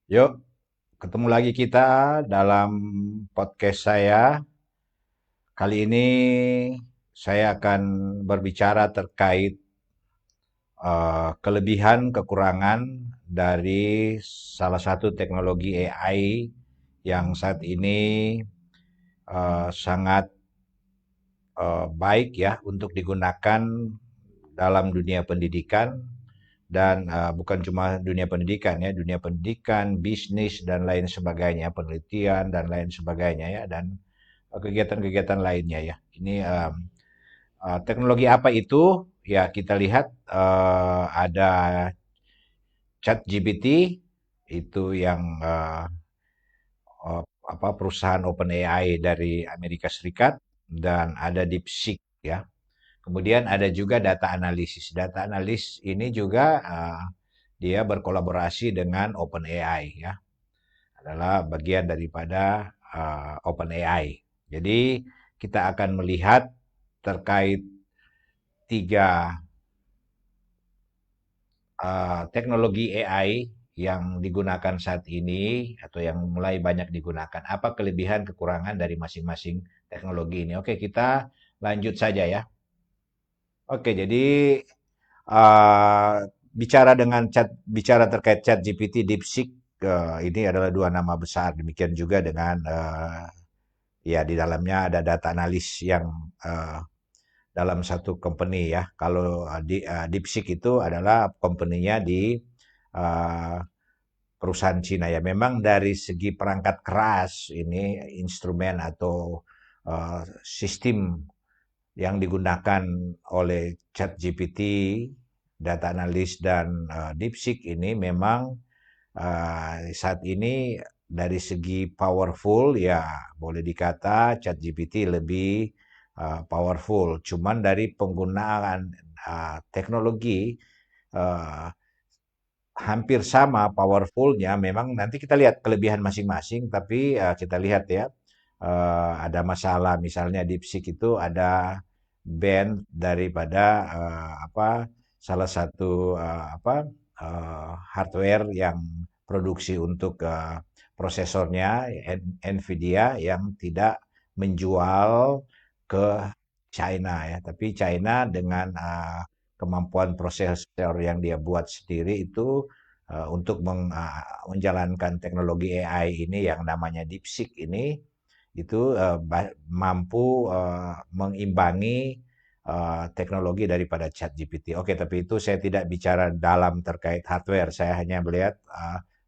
Yuk, ketemu lagi kita dalam podcast saya. Kali ini saya akan berbicara terkait kelebihan, kekurangan dari salah satu teknologi AI yang saat ini sangat baik ya untuk digunakan dalam dunia pendidikan dan bukan cuma dunia pendidikan, bisnis dan lain sebagainya, penelitian dan lain sebagainya ya, dan kegiatan-kegiatan lainnya ya. Ini teknologi apa itu? Ya kita lihat ada ChatGPT itu yang perusahaan OpenAI dari Amerika Serikat dan ada DeepSeek ya. Kemudian ada juga data analisis. Data analis ini juga dia berkolaborasi dengan OpenAI ya. Adalah bagian daripada OpenAI. Jadi kita akan melihat terkait tiga teknologi AI yang digunakan saat ini atau yang mulai banyak digunakan. Apa kelebihan kekurangan dari masing-masing teknologi ini? Oke, kita lanjut saja ya. Oke, jadi uh, bicara terkait Chat GPT, DeepSeek, ini adalah dua nama besar. Demikian juga dengan ya di dalamnya ada data analis yang uh, dalam satu company ya. Kalau DeepSeek itu adalah company-nya di uh, perusahaan Cina ya. Memang dari segi perangkat keras ini instrumen atau sistem yang digunakan oleh ChatGPT, data analis dan DeepSeek ini memang saat ini dari segi powerful ya boleh dikata ChatGPT lebih powerful. Cuman dari penggunaan teknologi uh, hampir sama powerfulnya. Memang nanti kita lihat kelebihan masing-masing, tapi kita lihat ya ada masalah. Misalnya DeepSeek itu ada band daripada salah satu hardware yang produksi untuk prosesornya Nvidia yang tidak menjual ke China ya, tapi China dengan kemampuan prosesor yang dia buat sendiri itu untuk menjalankan teknologi AI ini yang namanya DeepSeek ini itu mampu mengimbangi teknologi daripada ChatGPT. Oke, tapi itu saya tidak bicara dalam terkait hardware. Saya hanya melihat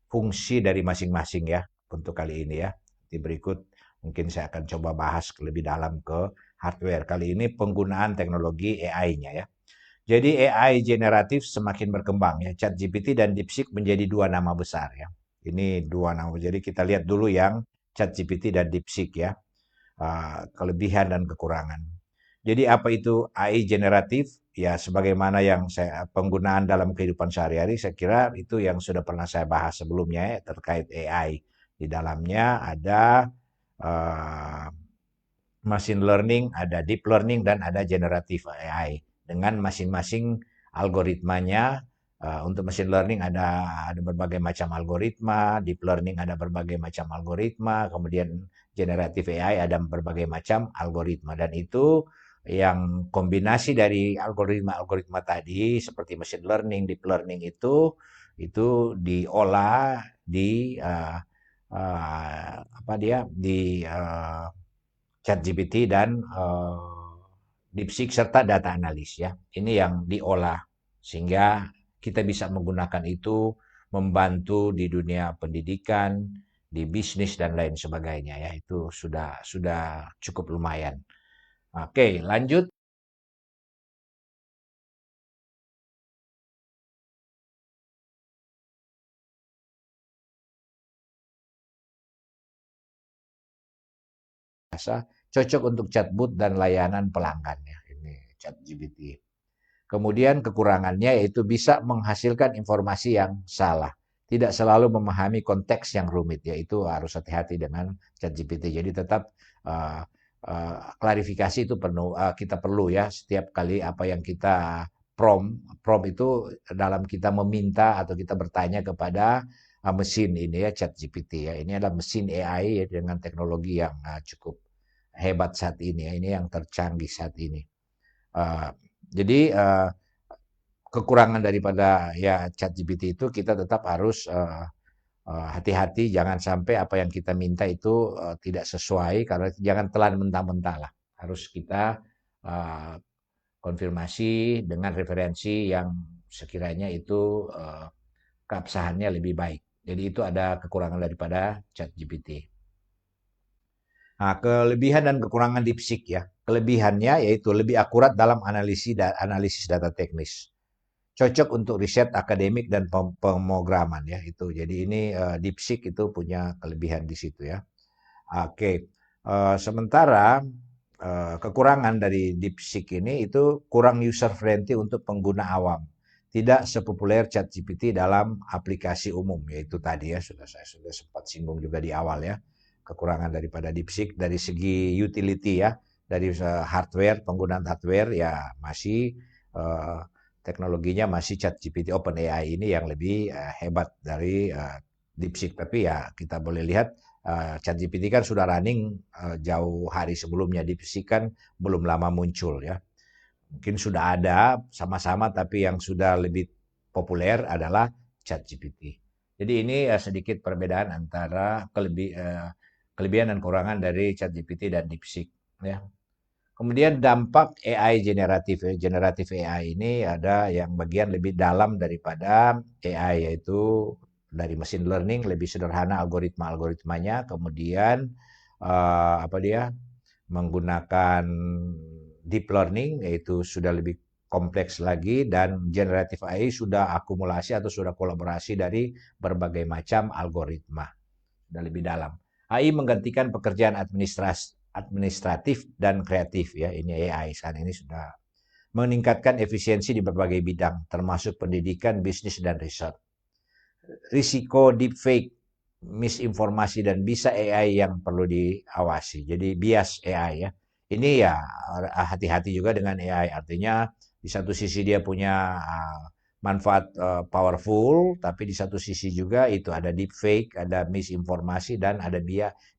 fungsi dari masing-masing ya untuk kali ini ya. Di berikut mungkin saya akan coba bahas lebih dalam ke hardware. Kali ini penggunaan teknologi AI-nya ya. Jadi AI generatif semakin berkembang ya. ChatGPT dan DeepSeek menjadi dua nama besar ya. Ini dua nama. Jadi kita lihat dulu yang ChatGPT dan DeepSeek ya. Kelebihan dan kekurangan. Jadi apa itu AI generatif? Ya sebagaimana yang saya penggunaan dalam kehidupan sehari-hari, saya kira itu yang sudah pernah saya bahas sebelumnya ya, terkait AI. Di dalamnya ada uh, machine learning, ada deep learning, dan ada generative AI. Dengan masing-masing algoritmanya, untuk machine learning ada berbagai macam algoritma, deep learning ada berbagai macam algoritma, kemudian generative AI ada berbagai macam algoritma. Dan itu yang kombinasi dari algoritma-algoritma tadi seperti machine learning, deep learning itu diolah di ChatGPT dan DeepSeek serta data analis ya. Ini yang diolah sehingga kita bisa menggunakan itu membantu di dunia pendidikan, di bisnis dan lain sebagainya ya. Itu sudah cukup lumayan. Oke, lanjut. Cocok untuk chatbot dan layanan pelanggan ya. Ini ChatGPT. Kemudian kekurangannya yaitu bisa menghasilkan informasi yang salah. Tidak selalu memahami konteks yang rumit, yaitu harus hati-hati dengan ChatGPT. Jadi tetap uh, klarifikasi itu kita perlu ya setiap kali apa yang kita prompt itu dalam kita meminta atau kita bertanya kepada mesin ini ya, ChatGPT ya. Ini adalah mesin AI ya, dengan teknologi yang cukup hebat saat ini ya. Ini yang tercanggih saat ini. Uh, jadi kekurangan daripada ya ChatGPT itu kita tetap harus hati-hati, jangan sampai apa yang kita minta itu tidak sesuai, karena jangan telan mentah-mentah lah. Harus kita uh, konfirmasi dengan referensi yang sekiranya itu keabsahannya lebih baik. Jadi itu ada kekurangan daripada ChatGPT. Nah, kelebihan dan kekurangan DeepSeek ya. Kelebihannya yaitu lebih akurat dalam analisis data teknis. Cocok untuk riset akademik dan pemrograman ya itu. Jadi ini DeepSeek itu punya kelebihan di situ ya. Oke. Sementara kekurangan dari DeepSeek ini itu kurang user friendly untuk pengguna awam. Tidak sepopuler ChatGPT dalam aplikasi umum, yaitu tadi ya saya sudah sempat singgung juga di awal ya. Kekurangan daripada DeepSeek dari segi utility ya, dari hardware, penggunaan hardware ya masih teknologinya masih ChatGPT OpenAI ini yang lebih hebat dari DeepSeek. Tapi ya kita boleh lihat ChatGPT kan sudah running jauh hari sebelumnya, DeepSeek kan belum lama muncul ya. Mungkin sudah ada sama-sama, tapi yang sudah lebih populer adalah ChatGPT. Jadi ini sedikit perbedaan antara kelebihan dan kekurangan dari ChatGPT dan DeepSeek ya. Kemudian dampak AI generatif. Generatif AI ini ada yang bagian lebih dalam daripada AI, yaitu dari machine learning lebih sederhana algoritmanya, kemudian apa dia menggunakan deep learning yaitu sudah lebih kompleks lagi, dan generatif AI sudah akumulasi atau sudah kolaborasi dari berbagai macam algoritma, sudah lebih dalam. AI menggantikan pekerjaan administratif dan kreatif ya. Ini AI sekarang ini sudah meningkatkan efisiensi di berbagai bidang termasuk pendidikan, bisnis dan riset. Risiko deepfake, misinformasi dan bisa AI yang perlu diawasi. Jadi bias AI ya. Ini ya hati-hati juga dengan AI. Artinya di satu sisi dia punya manfaat powerful, tapi di satu sisi juga itu ada deepfake, ada misinformasi dan ada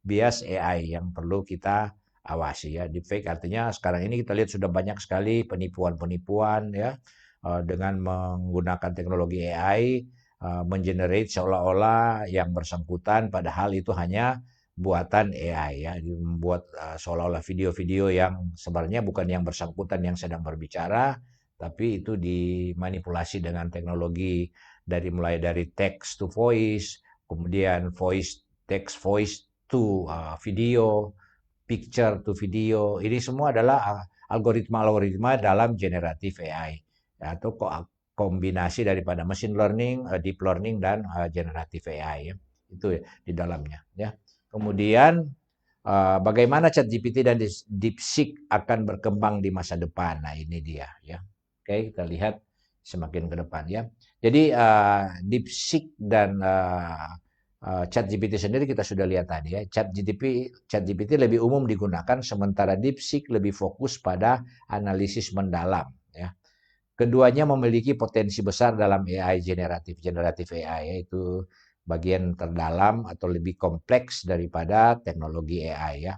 bias AI yang perlu kita awasi ya. Deepfake artinya sekarang ini kita lihat sudah banyak sekali penipuan-penipuan ya dengan menggunakan teknologi AI mengenerate seolah-olah yang bersangkutan padahal itu hanya buatan AI ya, membuat seolah-olah video-video yang sebenarnya bukan yang bersangkutan yang sedang berbicara, tapi itu dimanipulasi dengan teknologi mulai dari text to voice, kemudian voice to video, picture to video. Ini semua adalah algoritma-algoritma dalam generatif AI atau kombinasi daripada machine learning, deep learning dan generatif AI ya. Itu ya, di dalamnya ya. Kemudian bagaimana ChatGPT dan DeepSeek akan berkembang di masa depan. Nah, ini dia ya. Oke, kita lihat semakin ke depan ya. Jadi DeepSeek dan ChatGPT sendiri kita sudah lihat tadi ya. ChatGPT lebih umum digunakan, sementara DeepSeek lebih fokus pada analisis mendalam ya. Keduanya memiliki potensi besar dalam AI generatif AI, yaitu bagian terdalam atau lebih kompleks daripada teknologi AI ya.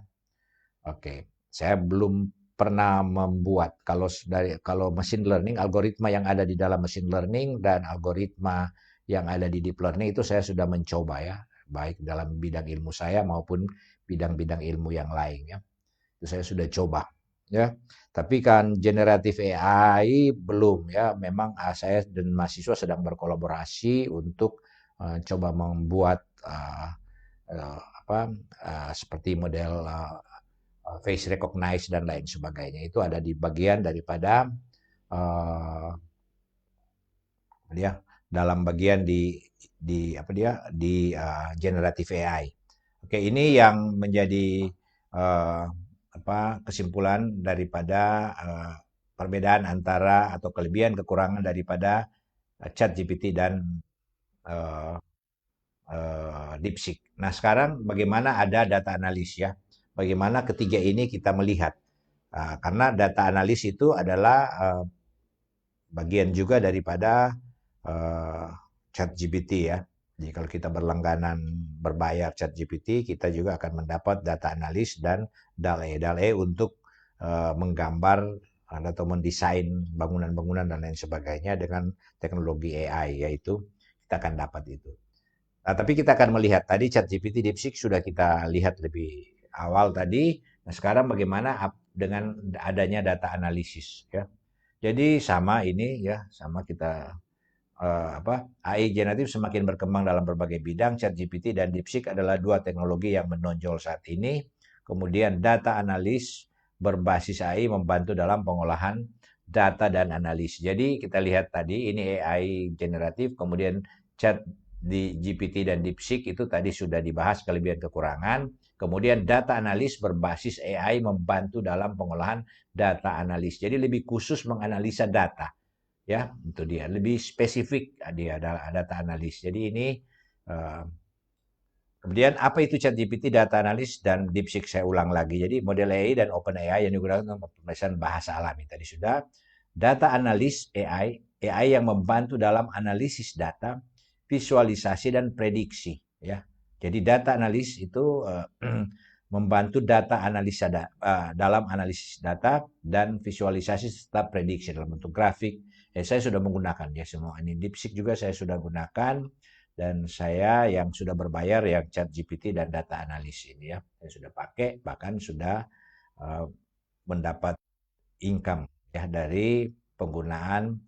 Oke, saya belum pernah membuat kalau machine learning, algoritma yang ada di dalam machine learning dan algoritma yang ada di deep learning itu saya sudah mencoba ya, baik dalam bidang ilmu saya maupun bidang-bidang ilmu yang lain ya. Itu saya sudah coba ya. Tapi kan generatif AI belum ya. Memang saya dan mahasiswa sedang berkolaborasi untuk coba membuat seperti model face recognize dan lain sebagainya. Itu ada di bagian daripada dia dalam bagian di apa dia di generatif AI. Oke, ini yang menjadi kesimpulan daripada perbedaan antara atau kelebihan kekurangan daripada ChatGPT dan DeepSeek. Nah, sekarang bagaimana ada data analis ya? Bagaimana ketiga ini kita melihat? Karena data analis itu adalah bagian juga daripada ChatGPT ya. Jadi kalau kita berlangganan berbayar ChatGPT, kita juga akan mendapat data analis dan DALL-E untuk menggambar atau mendesain bangunan-bangunan dan lain sebagainya dengan teknologi AI, yaitu kita akan dapat itu. Nah, tapi kita akan melihat tadi ChatGPT DeepSeek sudah kita lihat lebih awal tadi. Nah, sekarang bagaimana dengan adanya data analisis ya. Jadi sama ini ya, sama kita AI generatif semakin berkembang dalam berbagai bidang. ChatGPT dan DeepSeek adalah dua teknologi yang menonjol saat ini. Kemudian data analis berbasis AI membantu dalam pengolahan data dan analis. Jadi kita lihat tadi ini AI generatif, kemudian chat di GPT dan DeepSeek itu tadi sudah dibahas kelebihan kekurangan. Kemudian data analis berbasis AI membantu dalam pengolahan data analis. Jadi lebih khusus menganalisa data ya itu dia lebih spesifik dia adalah data analis. Jadi ini uh, kemudian apa itu ChatGPT, data analis dan DeepSeek, saya ulang lagi. Jadi model AI dan OpenAI yang digunakan untuk pemeriksaan bahasa alami tadi sudah. Data analis AI yang membantu dalam analisis data, visualisasi dan prediksi ya. Jadi data analis itu membantu data analisa dalam analisis data dan visualisasi serta prediksi dalam bentuk grafik. Saya sudah menggunakan ya semua ini. DeepSeek juga saya sudah gunakan dan saya yang sudah berbayar yang ChatGPT dan data analis ini ya. Saya sudah pakai bahkan sudah mendapat income ya dari penggunaan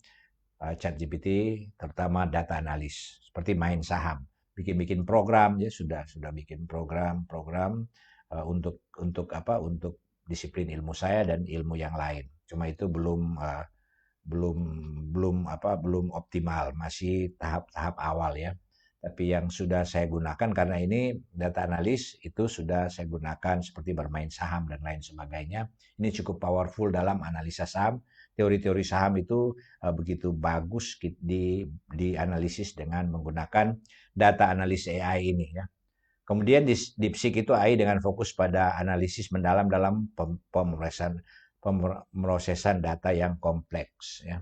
ChatGPT terutama data analis seperti main saham, bikin-bikin program ya sudah bikin program-program untuk disiplin ilmu saya dan ilmu yang lain. Cuma itu belum belum optimal, masih tahap-tahap awal ya. Tapi yang sudah saya gunakan karena ini data analis itu sudah saya gunakan seperti bermain saham dan lain sebagainya. Ini cukup powerful dalam analisa saham. Teori-teori saham itu begitu bagus dianalisis dengan menggunakan data analis AI ini ya. Kemudian di DeepSeek itu AI dengan fokus pada analisis mendalam dalam pemrosesan data yang kompleks ya.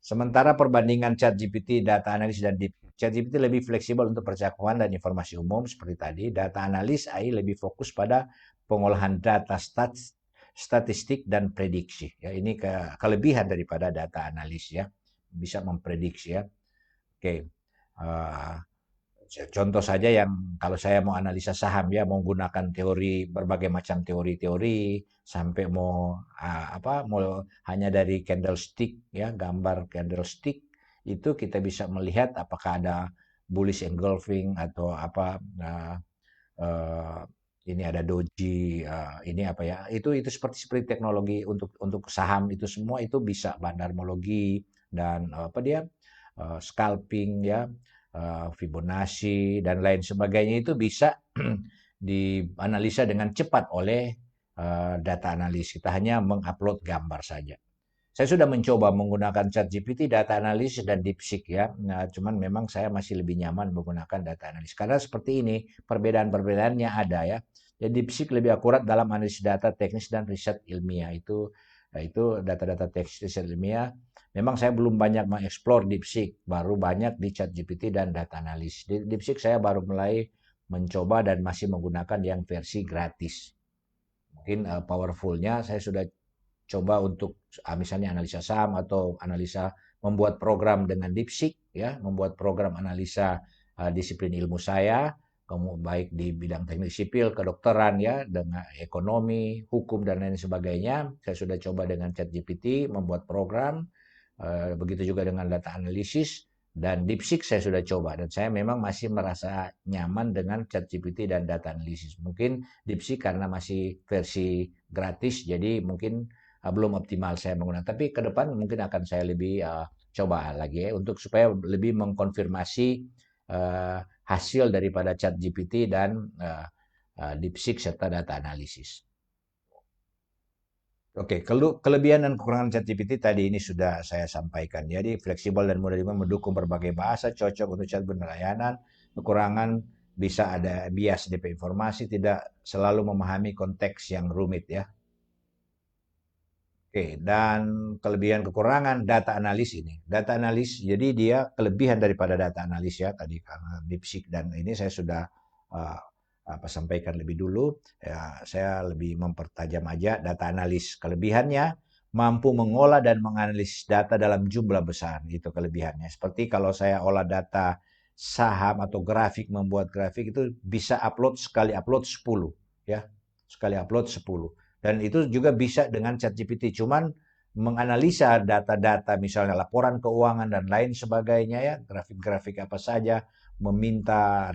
Sementara perbandingan ChatGPT, data analis dan ChatGPT lebih fleksibel untuk percakapan dan informasi umum seperti tadi. Data analis AI lebih fokus pada pengolahan data statistik dan prediksi. Ya, ini kelebihan daripada data analis ya, bisa memprediksi ya. Oke, contoh saja yang kalau saya mau analisa saham ya menggunakan teori berbagai macam teori-teori sampai mau mau hanya dari candlestick ya gambar candlestick itu kita bisa melihat apakah ada bullish engulfing atau uh, ini ada doji ini apa ya itu seperti teknologi untuk saham itu semua itu bisa bandarmologi dan apa dia scalping ya Fibonacci dan lain sebagainya itu bisa dianalisa dengan cepat oleh data analis. Kita hanya mengupload gambar saja. Saya sudah mencoba menggunakan ChatGPT, data analis dan DeepSeek ya. Nah, cuman memang saya masih lebih nyaman menggunakan data analis karena seperti ini perbedaan-perbedaannya ada ya. Jadi DeepSeek lebih akurat dalam analisis data teknis dan riset ilmiah itu data-data teknis riset ilmiah. Memang saya belum banyak mengeksplor DeepSeek, baru banyak di ChatGPT dan data analis. Di DeepSeek saya baru mulai mencoba dan masih menggunakan yang versi gratis. Mungkin powerfulnya saya sudah coba untuk misalnya analisa saham atau analisa membuat program dengan DeepSeek ya, membuat program analisa disiplin ilmu saya, baik di bidang teknik sipil, kedokteran ya, dengan ekonomi, hukum dan lain sebagainya. Saya sudah coba dengan ChatGPT membuat program, begitu juga dengan data analisis dan DeepSeek saya sudah coba dan saya memang masih merasa nyaman dengan ChatGPT dan data analisis. Mungkin DeepSeek karena masih versi gratis jadi mungkin belum optimal saya menggunakan. Tapi ke depan mungkin akan saya lebih coba lagi ya untuk supaya lebih mengkonfirmasi hasil daripada ChatGPT dan DeepSeek serta data analisis. Oke, kelebihan dan kekurangan ChatGPT tadi ini sudah saya sampaikan. Jadi fleksibel dan mudah digunakan, mendukung berbagai bahasa, cocok untuk chatbot layanan. Kekurangan bisa ada bias DP informasi, tidak selalu memahami konteks yang rumit ya. Oke, dan kelebihan kekurangan data analis ini. Data analis, jadi dia kelebihan daripada data analis ya tadi karena DeepSeek dan ini saya sudah uh, sampaikan lebih dulu. Ya, saya lebih mempertajam aja data analis. Kelebihannya mampu mengolah dan menganalisis data dalam jumlah besar. Itu kelebihannya. Seperti kalau saya olah data saham atau grafik, membuat grafik itu bisa sekali upload 10 ya. Sekali upload 10 dan itu juga bisa dengan ChatGPT. Cuman menganalisa data-data misalnya laporan keuangan dan lain sebagainya ya, grafik-grafik apa saja, meminta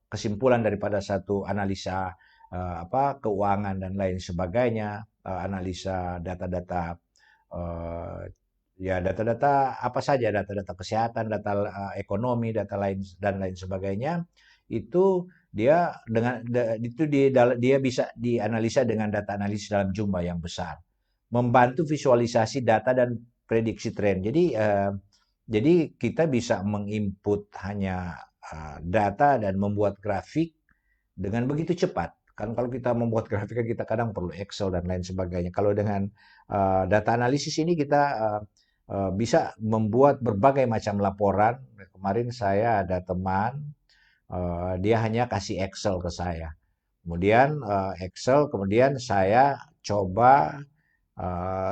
kesimpulan daripada satu analisa keuangan dan lain sebagainya, analisa data-data eh, ya data-data apa saja, data-data kesehatan, data ekonomi, data lain dan lain sebagainya itu dia bisa dianalisa dengan data analisis dalam jumlah yang besar, membantu visualisasi data dan prediksi tren. Jadi kita bisa menginput hanya data dan membuat grafik dengan begitu cepat. Kan kalau kita membuat grafik kan kita kadang perlu Excel dan lain sebagainya. Kalau dengan data analisis ini kita bisa membuat berbagai macam laporan. Kemarin saya ada teman, dia hanya kasih Excel ke saya. Kemudian Excel, kemudian saya coba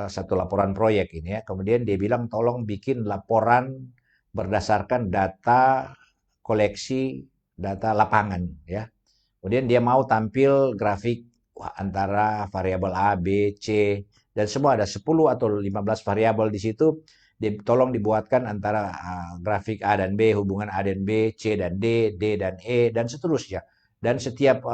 satu laporan proyek ini ya. Kemudian dia bilang tolong bikin laporan berdasarkan data koleksi data lapangan ya. Kemudian dia mau tampil grafik antara variabel A, B, C, dan semua ada 10 atau 15 variabel di situ. Tolong dibuatkan antara grafik A dan B, hubungan A dan B, C dan D dan E, dan seterusnya. Dan setiap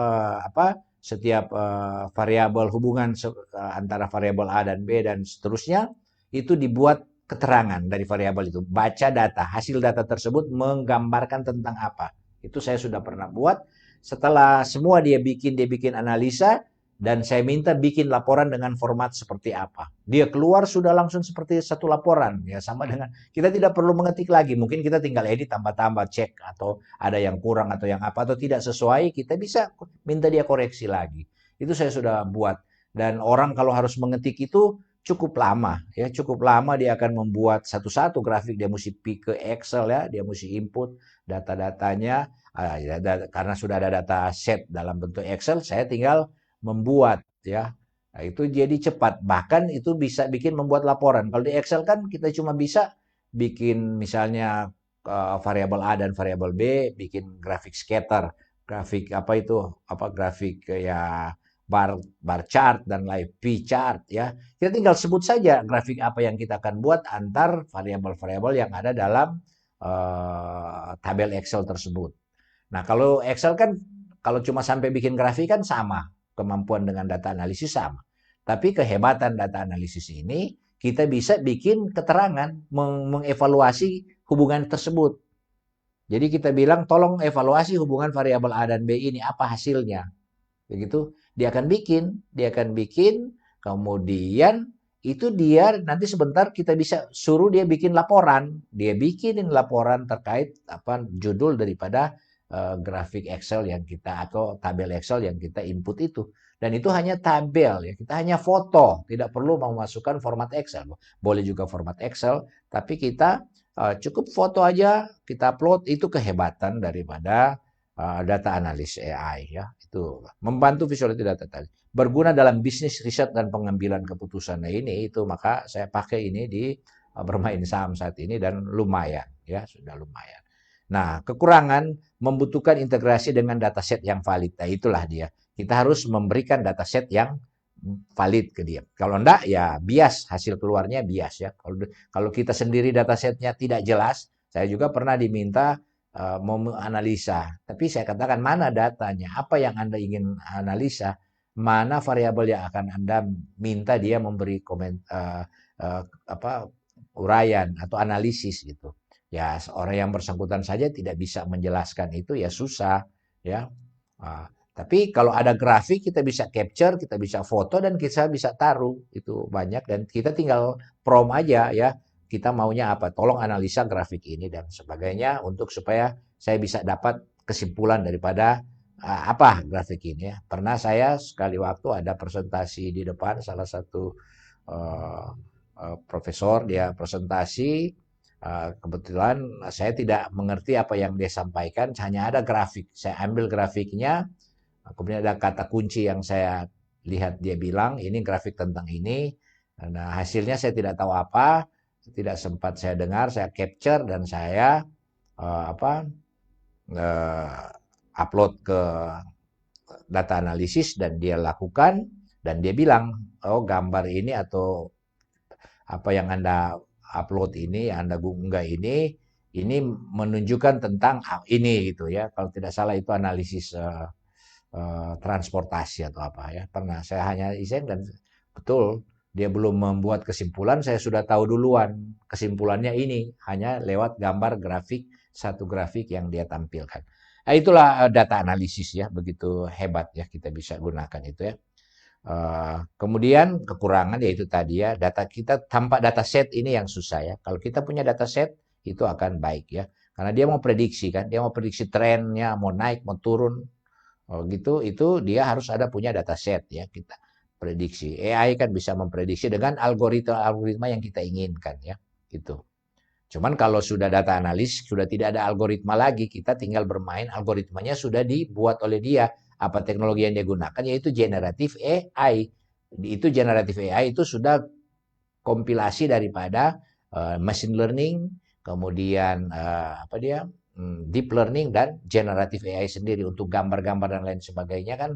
variabel hubungan antara variabel A dan B dan seterusnya itu dibuat keterangan dari variabel itu. Baca data, hasil data tersebut menggambarkan tentang apa. Itu saya sudah pernah buat. Setelah semua dia bikin analisa dan saya minta bikin laporan dengan format seperti apa. Dia keluar sudah langsung seperti satu laporan ya, sama dengan kita tidak perlu mengetik lagi. Mungkin kita tinggal edit tambah-tambah cek atau ada yang kurang atau yang apa atau tidak sesuai, kita bisa minta dia koreksi lagi. Itu saya sudah buat dan orang kalau harus mengetik itu cukup lama ya, cukup lama dia akan membuat satu-satu grafik, dia mesti ke Excel ya, dia mesti input data-datanya. Ya, karena sudah ada data set dalam bentuk Excel, saya tinggal membuat ya. Nah, itu jadi cepat. Bahkan itu bisa bikin membuat laporan. Kalau di Excel kan kita cuma bisa bikin misalnya variabel A dan variabel B, bikin grafik scatter, grafik apa itu? Grafik ya bar chart dan lain P chart ya. Kita tinggal sebut saja grafik apa yang kita akan buat antar variabel-variabel yang ada dalam tabel Excel tersebut. Nah, kalau Excel kan kalau cuma sampai bikin grafik kan sama, kemampuan dengan data analisis sama. Tapi kehebatan data analisis ini kita bisa bikin keterangan, mengevaluasi hubungan tersebut. Jadi kita bilang tolong evaluasi hubungan variabel A dan B ini apa hasilnya. Begitu, dia akan bikin, kemudian itu dia nanti sebentar kita bisa suruh dia bikin laporan. Dia bikinin laporan terkait apa judul daripada grafik Excel yang kita atau tabel Excel yang kita input itu. Dan itu hanya tabel ya, kita hanya foto, tidak perlu memasukkan format Excel. Boleh juga format Excel, tapi kita cukup foto aja, kita upload, itu kehebatan daripada data analis AI ya. Itu membantu visualisasi data tadi. Berguna dalam bisnis riset dan pengambilan keputusan ini itu maka saya pakai ini di bermain saham saat ini dan lumayan ya, sudah lumayan. Nah, kekurangan membutuhkan integrasi dengan dataset yang valid. Nah, itulah dia. Kita harus memberikan dataset yang valid ke dia. Kalau enggak ya bias, hasil keluarnya bias ya. Kalau kita sendiri datasetnya tidak jelas, saya juga pernah diminta mau menganalisa. Tapi saya katakan mana datanya, apa yang Anda ingin analisa, mana variabel yang akan Anda minta dia memberi uraian atau analisis gitu. Ya, orang yang bersangkutan saja tidak bisa menjelaskan itu ya susah ya. Tapi kalau ada grafik kita bisa capture, kita bisa foto dan kita bisa taruh itu banyak dan kita tinggal prompt aja ya. Kita maunya apa? Tolong analisa grafik ini dan sebagainya untuk supaya saya bisa dapat kesimpulan daripada apa grafik ini ya. Pernah saya sekali waktu ada presentasi di depan salah satu uh, profesor, dia presentasi. Kebetulan saya tidak mengerti apa yang dia sampaikan, hanya ada grafik. Saya ambil grafiknya, kemudian ada kata kunci yang saya lihat dia bilang, ini grafik tentang ini. Nah, hasilnya saya tidak tahu apa, tidak sempat saya dengar, saya capture dan saya apa upload ke data analisis dan dia lakukan dan dia bilang, oh gambar ini atau apa yang Anda upload ini, yang Anda unggah ini menunjukkan tentang ini gitu ya. Kalau tidak salah itu analisis transportasi atau apa ya. Pernah saya hanya isen dan betul dia belum membuat kesimpulan, saya sudah tahu duluan kesimpulannya ini hanya lewat gambar grafik, satu grafik yang dia tampilkan. Nah, itulah data analisis ya, begitu hebat ya kita bisa gunakan itu ya. Kemudian kekurangan yaitu tadi ya, data kita tanpa data set ini yang susah ya. Kalau kita punya data set itu akan baik ya. Karena dia mau prediksi kan, dia mau prediksi trennya, mau naik, mau turun. Oh gitu, itu dia harus ada punya data set ya kita prediksi. AI kan bisa memprediksi dengan algoritma yang kita inginkan ya, gitu. Cuman kalau sudah data analis, sudah tidak ada algoritma lagi, kita tinggal bermain, algoritmanya sudah dibuat oleh dia. Apa teknologi yang dia gunakan, yaitu generatif AI. Itu generatif AI itu sudah kompilasi daripada machine learning, kemudian apa dia deep learning dan generatif AI sendiri untuk gambar-gambar dan lain sebagainya kan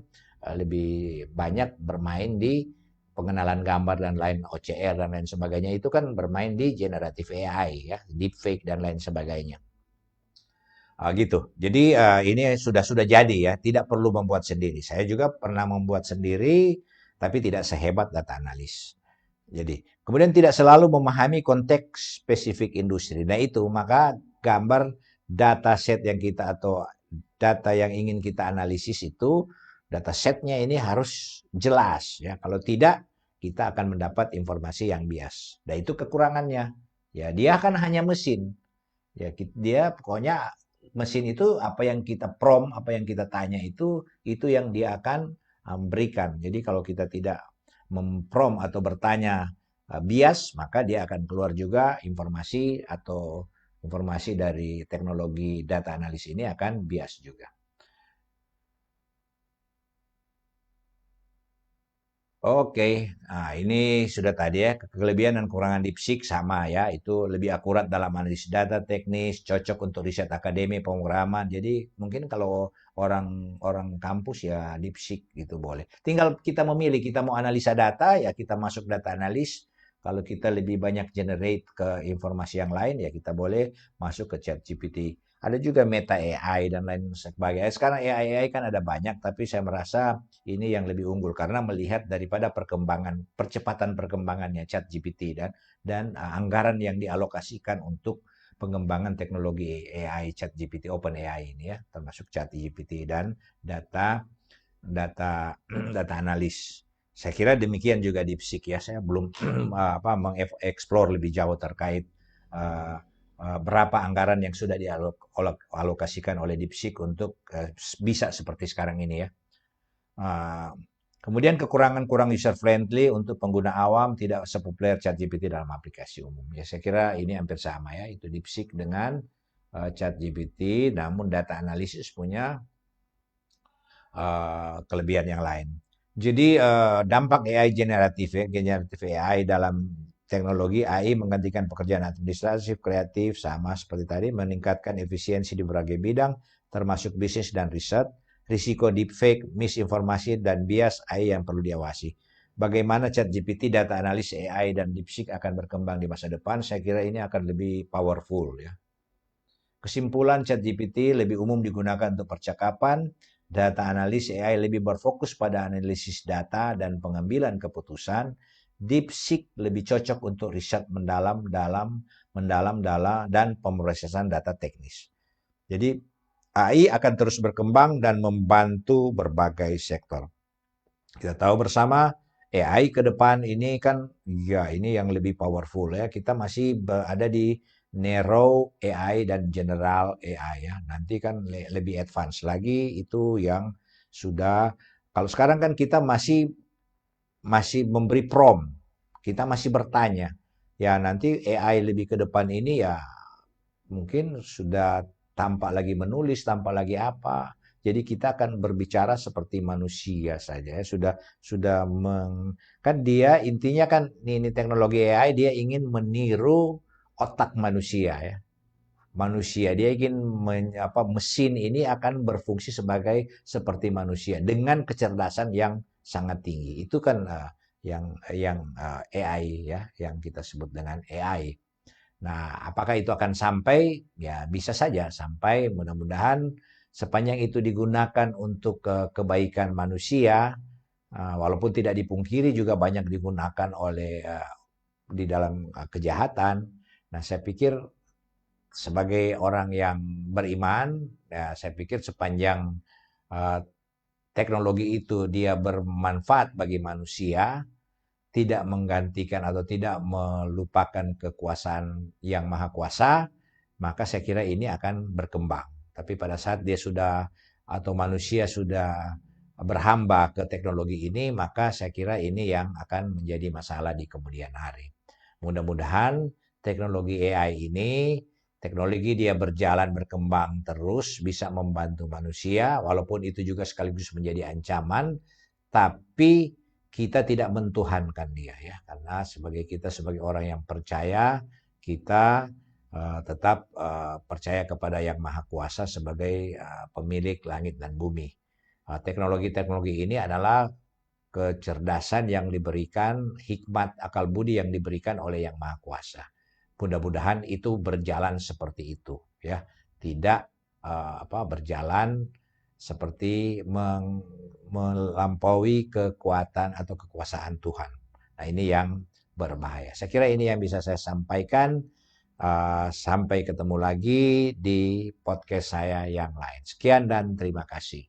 lebih banyak bermain di pengenalan gambar dan lain OCR dan lain sebagainya itu kan bermain di generatif AI ya, deepfake dan lain sebagainya. Gitu. Jadi ini sudah jadi ya, tidak perlu membuat sendiri. Saya juga pernah membuat sendiri, tapi tidak sehebat data analis. Jadi, kemudian tidak selalu memahami konteks spesifik industri. Nah itu, maka gambar data set yang kita atau data yang ingin kita analisis itu, data setnya ini harus jelas ya. Kalau tidak, kita akan mendapat informasi yang bias. Nah itu kekurangannya. Ya, dia kan hanya mesin. Ya, dia pokoknya mesin itu apa yang kita prompt, apa yang kita tanya itu yang dia akan berikan. Jadi kalau kita tidak memprompt atau bertanya bias, maka dia akan keluar juga informasi atau informasi dari teknologi data analis ini akan bias juga. Oke, nah ini sudah tadi ya, kelebihan dan kekurangan DeepSeek sama ya, itu lebih akurat dalam analisis data teknis, cocok untuk riset akademi, pemrograman. Jadi mungkin kalau orang orang kampus ya DeepSeek gitu boleh. Tinggal kita memilih, kita mau analisa data ya kita masuk data analis. Kalau kita lebih banyak generate ke informasi yang lain ya kita boleh masuk ke ChatGPT. Ada juga Meta AI dan lain sebagainya. Sekarang AI kan ada banyak, tapi saya merasa ini yang lebih unggul karena melihat daripada percepatan perkembangannya ChatGPT dan anggaran yang dialokasikan untuk pengembangan teknologi AI ChatGPT OpenAI ini ya, termasuk ChatGPT dan data data data analis. Saya kira demikian juga DeepSeek ya. Saya belum mengeksplor lebih jauh terkait uh, berapa anggaran yang sudah dialokasikan oleh DeepSeek untuk bisa seperti sekarang ini ya. Uh, Kemudian kekurangan kurang user friendly untuk pengguna awam, tidak sepopuler ChatGPT dalam aplikasi umum. Ya saya kira ini hampir sama ya, itu DeepSeek dengan ChatGPT, namun data analisis punya kelebihan yang lain. Jadi dampak AI generatif ya, generatif AI dalam teknologi AI menggantikan pekerjaan administratif, kreatif, sama seperti tadi, meningkatkan efisiensi di berbagai bidang, termasuk bisnis dan riset, risiko deepfake, misinformasi, dan bias AI yang perlu diawasi. Bagaimana ChatGPT, data analis AI, dan DeepSeek akan berkembang di masa depan, saya kira ini akan lebih powerful ya. Kesimpulan ChatGPT lebih umum digunakan untuk percakapan, data analis AI lebih berfokus pada analisis data dan pengambilan keputusan, DeepSeek lebih cocok untuk riset mendalam dan pemrosesan data teknis. Jadi AI akan terus berkembang dan membantu berbagai sektor. Kita tahu bersama AI ke depan ini kan ya ini yang lebih powerful ya. Kita masih berada di narrow AI dan general AI ya. Nanti kan lebih advance lagi itu yang sudah kalau sekarang kan kita masih memberi prompt. kita masih bertanya. Ya nanti AI lebih ke depan ini ya mungkin sudah tampak lagi menulis, tampak lagi apa. Jadi kita akan berbicara seperti manusia saja ya. Kan dia intinya kan ini teknologi AI dia ingin meniru otak manusia ya. Manusia dia ingin mesin ini akan berfungsi seperti manusia dengan kecerdasan yang sangat tinggi. Itu kan yang AI ya, yang kita sebut dengan AI. Nah, apakah itu akan sampai? Ya, bisa saja sampai. Mudah-mudahan sepanjang itu digunakan untuk kebaikan manusia, walaupun tidak dipungkiri juga banyak digunakan oleh di dalam kejahatan. Nah, saya pikir sebagai orang yang beriman, ya, saya pikir sepanjang uh, teknologi itu dia bermanfaat bagi manusia, tidak menggantikan atau tidak melupakan kekuasaan yang maha kuasa, maka saya kira ini akan berkembang. Tapi pada saat dia sudah atau manusia sudah berhamba ke teknologi ini, maka saya kira ini yang akan menjadi masalah di kemudian hari. Mudah-mudahan teknologi AI ini, teknologi dia berjalan berkembang terus, bisa membantu manusia, walaupun itu juga sekaligus menjadi ancaman, tapi kita tidak mentuhankan dia ya, karena kita sebagai orang yang percaya, kita tetap percaya kepada Yang Maha Kuasa sebagai pemilik langit dan bumi. Teknologi-teknologi ini adalah kecerdasan yang diberikan, hikmat akal budi yang diberikan oleh Yang Maha Kuasa. Mudah-mudahan itu berjalan seperti itu ya, tidak berjalan seperti melampaui kekuatan atau kekuasaan Tuhan. Nah, ini yang berbahaya. Saya kira ini yang bisa saya sampaikan. Sampai ketemu lagi di podcast saya yang lain. Sekian dan terima kasih.